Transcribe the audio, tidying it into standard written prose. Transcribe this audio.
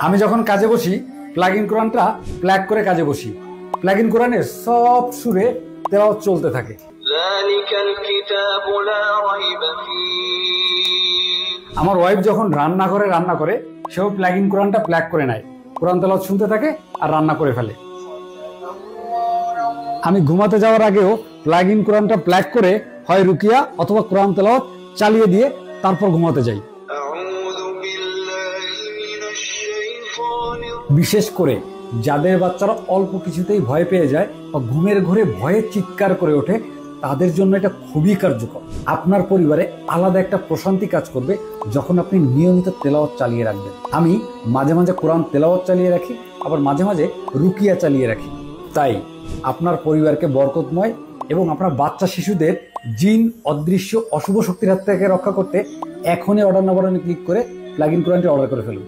আমি যখন কাজে বসি প্লাগ ইন কোরআনটা প্লাগ করে কাজে বসি। প্লাগ ইন কোরআনের সব সুরে তেলাওয়াত চলতে থাকে। আমার ওয়াইফ যখন রান্না করে সেও প্লাগ ইন কোরআনটা প্লাগ করে নেয়, কোরআন তেলাওয়াত শুনতে থাকে আর রান্না করে ফেলে। আমি ঘুমাতে যাওয়ার আগেও প্লাগ ইন কোরআনটা প্লাগ করে হয় রুকিয়া অথবা কোরআন তেলাওয়াত চালিয়ে দিয়ে তারপর ঘুমাতে যাই। বিশেষ করে যাদের বাচ্চারা অল্প কিছুতেই ভয় পেয়ে যায় বা ঘুমের ঘরে ভয়ে চিৎকার করে ওঠে, তাদের জন্য এটা খুবই কার্যকর। আপনার পরিবারে আলাদা একটা প্রশান্তি কাজ করবে যখন আপনি নিয়মিত তেলাওয়াত চালিয়ে রাখবেন। আমি মাঝে মাঝে কোরআন তেলাওয়াত চালিয়ে রাখি, আবার মাঝে মাঝে রুকিয়া চালিয়ে রাখি। তাই আপনার পরিবারকে বরকতময় এবং আপনার বাচ্চা শিশুদের জিন, অদৃশ্য, অশুভ শক্তির হাত থেকে রক্ষা করতে এখনই অর্ডার নাও বাটনে ক্লিক করে প্লাগ ইন কোরআনটি অর্ডার করে ফেলুন।